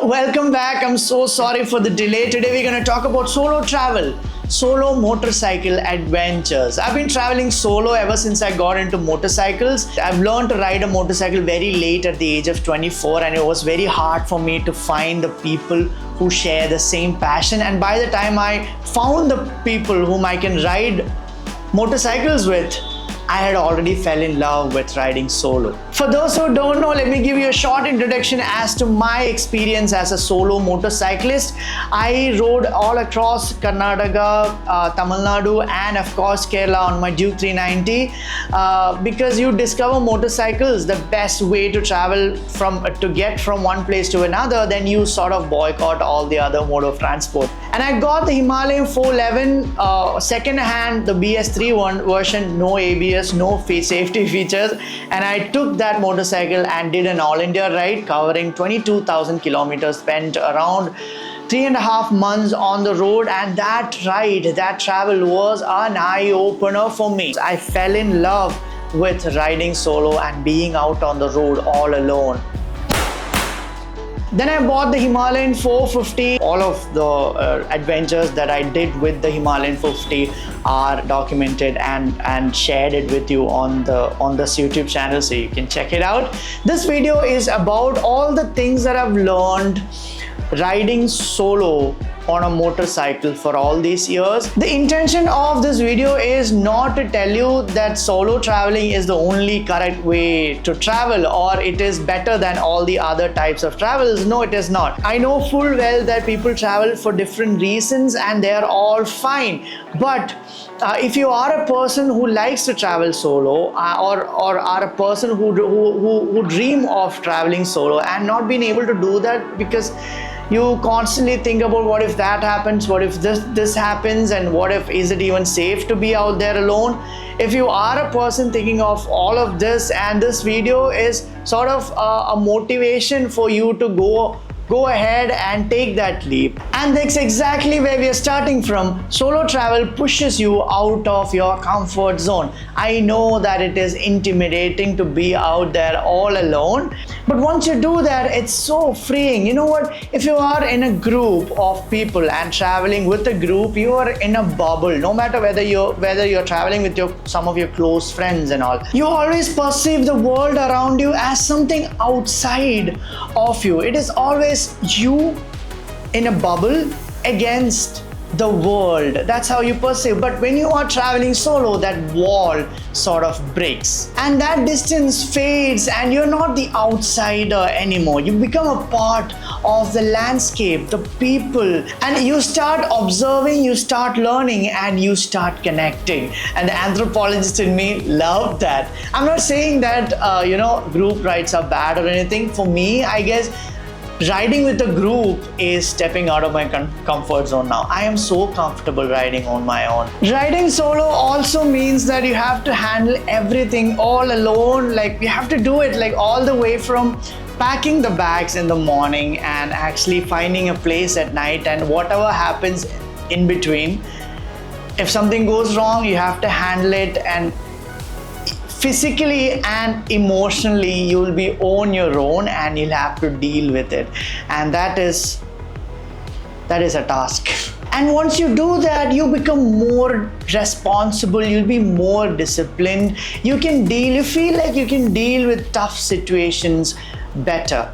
Welcome back. I'm so sorry for the delay. Today we're going to talk about solo travel, solo motorcycle adventures. I've been traveling solo ever since I got into motorcycles. I've learned to ride a motorcycle very late at the age of 24, and it was very hard for me to find the people who share the same passion. And by the time I found the people whom I can ride motorcycles with, I had already fell in love with riding solo. For those who don't know, let me give you a short introduction as to my experience as a solo motorcyclist. I rode all across Karnataka, Tamil Nadu, and of course Kerala on my Duke 390. Because you discover motorcycles the best way to travel to get from one place to another, then you sort of boycott all the other mode of transport. And I got the Himalayan 411 second hand, the BS31 version, no ABS, no safety features, and I took that motorcycle and did an all India ride covering 22,000 kilometers, spent around 3.5 months on the road, and that travel was an eye-opener for me. I fell in love with riding solo and being out on the road all alone. Then I bought the Himalayan 450. All of the adventures that I did with the Himalayan 450 are documented and shared it with you on this YouTube channel, so you can check it out. This video is about all the things that I've learned riding solo on a motorcycle for all these years. The intention of this video is not to tell you that solo traveling is the only correct way to travel or it is better than all the other types of travels. No, it is not. I know full well that people travel for different reasons and they are all fine. But if you are a person who likes to travel solo or are a person who dream of traveling solo and not being able to do that because you constantly think about what if that happens, what if this happens, and what if is it even safe to be out there alone. If you are a person thinking of all of this, and this video is sort of a motivation for you to go ahead and take that leap. And that's exactly where we are starting from. Solo travel pushes you out of your comfort zone. I know that it is intimidating to be out there all alone, but once you do that, it's so freeing. You know what? If you are in a group of people and traveling with a group, you are in a bubble. No matter whether you're traveling with some of your close friends and all, you always perceive the world around you as something outside of you. It is always you in a bubble against the world. That's how you perceive. But when you are traveling solo, that wall sort of breaks and that distance fades and you're not the outsider anymore. You become a part of the landscape, the people, and you start observing, you start learning, and you start connecting. And the anthropologist in me loved that. I'm not saying that group rides are bad or anything. For me, I guess riding with a group is stepping out of my comfort zone now. I am so comfortable riding on my own. Riding solo also means that you have to handle everything all alone. Like you have to do it like all the way from packing the bags in the morning and actually finding a place at night, and whatever happens in between. If something goes wrong, you have to handle it, and physically and emotionally you'll be on your own and you'll have to deal with it, and that is a task. And once you do that, you become more responsible, you'll be more disciplined, you feel like you can deal with tough situations better,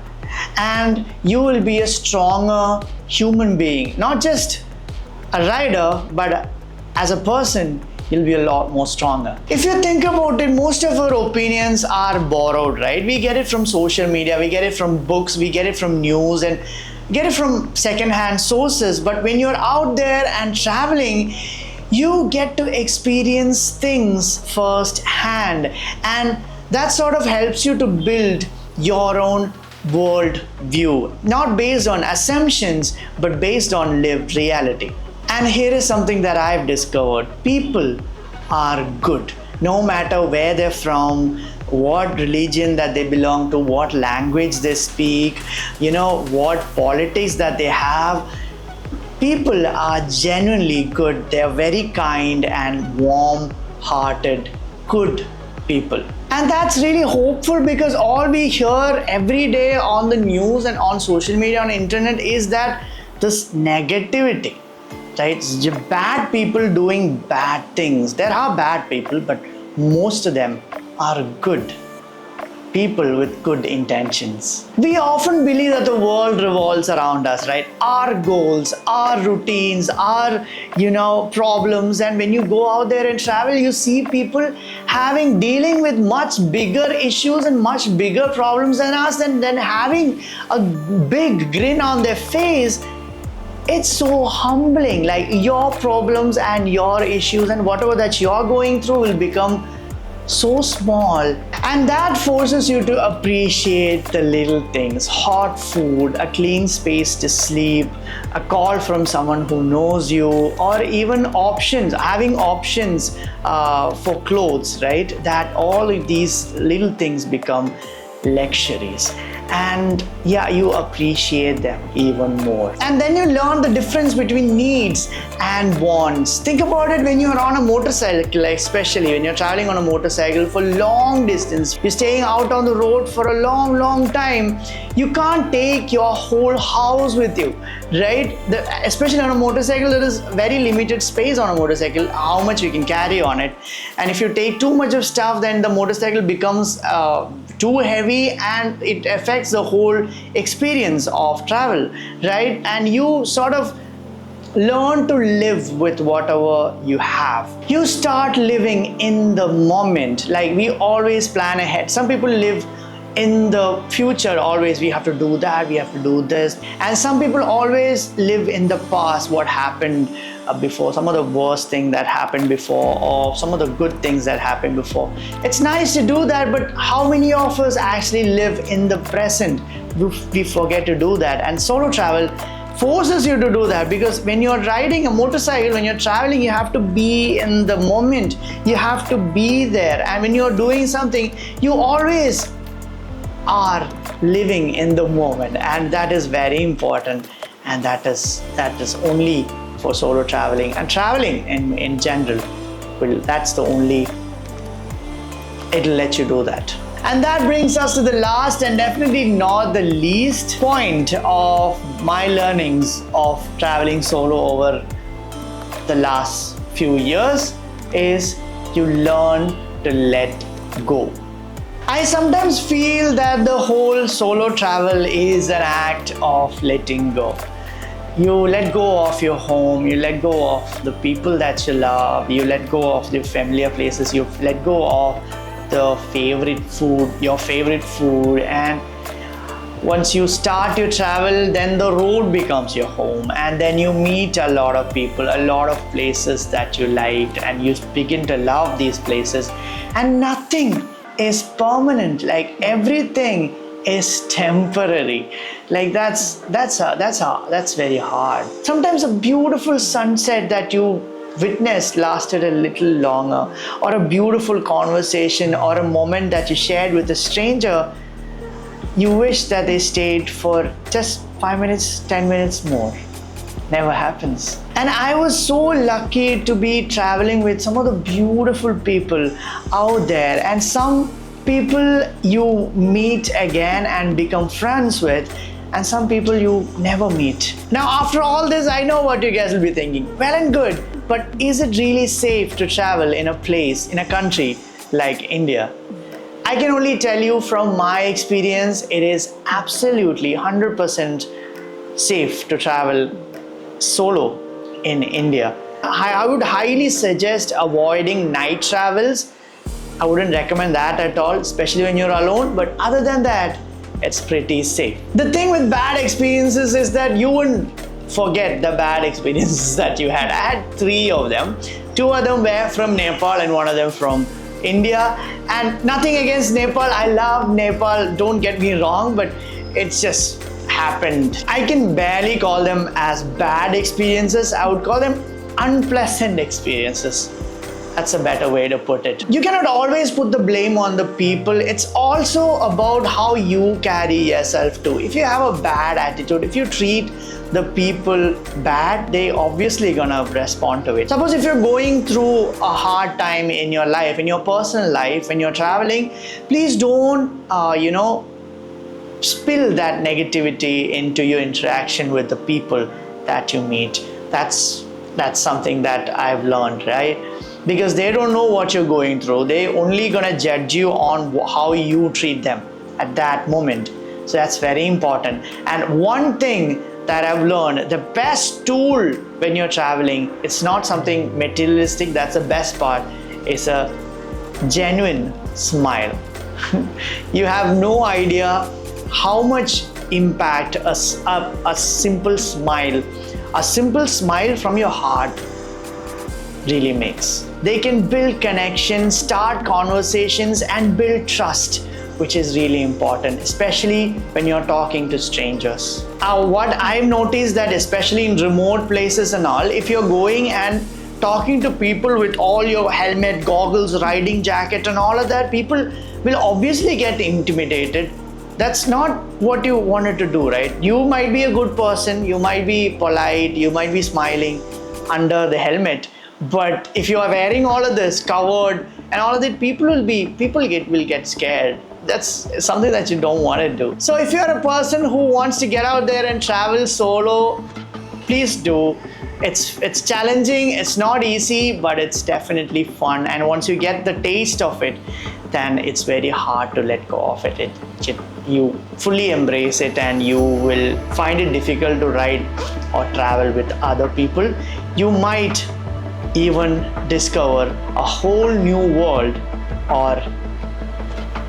and you will be a stronger human being, not just a rider, but as a person you'll be a lot more stronger. If you think about it, most of our opinions are borrowed, right? We get it from social media, we get it from books, we get it from news, and get it from second-hand sources. But when you're out there and traveling, you get to experience things firsthand, and that sort of helps you to build your own world view, not based on assumptions, but based on lived reality. And here is something that I've discovered. People are good. No matter where they're from, what religion that they belong to, what language they speak, what politics that they have. People are genuinely good. They're very kind and warm-hearted, good people. And that's really hopeful, because all we hear every day on the news and on social media, on the internet, is that this negativity, right? It's bad people doing bad things. There are bad people, but most of them are good people with good intentions. We often believe that the world revolves around us, right? Our goals, our routines, our problems. And when you go out there and travel, you see people dealing with much bigger issues and much bigger problems than us, and then having a big grin on their face. It's so humbling. Like, your problems and your issues and whatever that you're going through will become so small, and that forces you to appreciate the little things: hot food, a clean space to sleep, a call from someone who knows you, or even having options for clothes, right? That all of these little things become luxuries, and you appreciate them even more. And then you learn the difference between needs and wants. Think about it when you're on a motorcycle, especially when you're traveling on a motorcycle for long distance. You're staying out on the road for a long time. You can't take your whole house with you, right? Especially on a motorcycle, there is very limited space on a motorcycle, how much you can carry on it. And if you take too much of stuff, then the motorcycle becomes too heavy, and it affects the whole experience of travel, right? And you sort of learn to live with whatever you have. You start living in the moment. Like, we always plan ahead. Some people live in the future, always we have to do that, we have to do this. And some people always live in the past, what happened before, some of the worst thing that happened before, or some of the good things that happened before. It's nice to do that, but how many of us actually live in the present? We forget to do that. And solo travel forces you to do that, because when you're riding a motorcycle, when you're traveling, you have to be in the moment, you have to be there. And when you're doing something, you always are living in the moment, and that is very important. And that is only for solo traveling, and traveling in general. That's the only, it'll let you do that. And that brings us to the last, and definitely not the least, point of my learnings of traveling solo over the last few years is you learn to let go. I sometimes feel that the whole solo travel is an act of letting go. You let go of your home, you let go of the people that you love, you let go of the familiar places, you let go of your favorite food, and once you start your travel, then the road becomes your home, and then you meet a lot of people, a lot of places that you liked, and you begin to love these places. And nothing is permanent. Like, everything is temporary. Like, that's very hard. Sometimes a beautiful sunset that you witnessed lasted a little longer, or a beautiful conversation, or a moment that you shared with a stranger, you wish that they stayed for just 5 minutes, 10 minutes more. Never happens. And I was so lucky to be traveling with some of the beautiful people out there, and some people you meet again and become friends with, and some people you never meet. Now, after all this, I know what you guys will be thinking. Well and good, but is it really safe to travel in a country like India? I can only tell you from my experience, it is absolutely 100% safe to travel solo in India. I would highly suggest avoiding night travels. I wouldn't recommend that at all, especially when you're alone, but other than that, it's pretty safe. The thing with bad experiences is that you wouldn't forget the bad experiences that you had. I had 3 of them. 2 of them were from Nepal and 1 of them from India. And nothing against Nepal. I love Nepal, don't get me wrong, but it's just happened. I can barely call them as bad experiences. I would call them unpleasant experiences. That's a better way to put it. You cannot always put the blame on the people. It's also about how you carry yourself too. If you have a bad attitude, if you treat the people bad, they obviously gonna respond to it. Suppose if you're going through a hard time in your life, in your personal life, when you're traveling, please don't spill that negativity into your interaction with the people that you meet. That's something that I've learned, right? Because they don't know what you're going through. They only gonna judge you on how you treat them at that moment. So that's very important. And one thing that I've learned, the best tool when you're traveling, it's not something materialistic. That's the best part. It's a genuine smile. You have no idea how much impact a simple smile from your heart really makes. They can build connections, start conversations, and build trust, which is really important, especially when you're talking to strangers. What I've noticed that especially in remote places and all, if you're going and talking to people with all your helmet, goggles, riding jacket and all of that, people will obviously get intimidated. That's not what you wanted to do, right? You might be a good person, you might be polite, you might be smiling under the helmet, but if you are wearing all of this covered and all of that, people will get scared. That's something that you don't want to do. So if you're a person who wants to get out there and travel solo, please do. It's challenging, it's not easy, but it's definitely fun. And once you get the taste of it, then it's very hard to let go of it. You fully embrace it and you will find it difficult to ride or travel with other people. You might even discover a whole new world or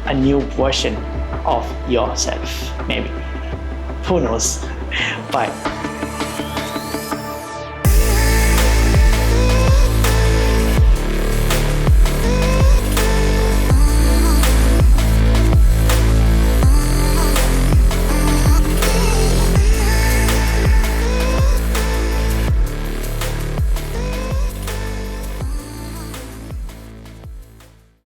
a new version of yourself, maybe. Who knows? Bye.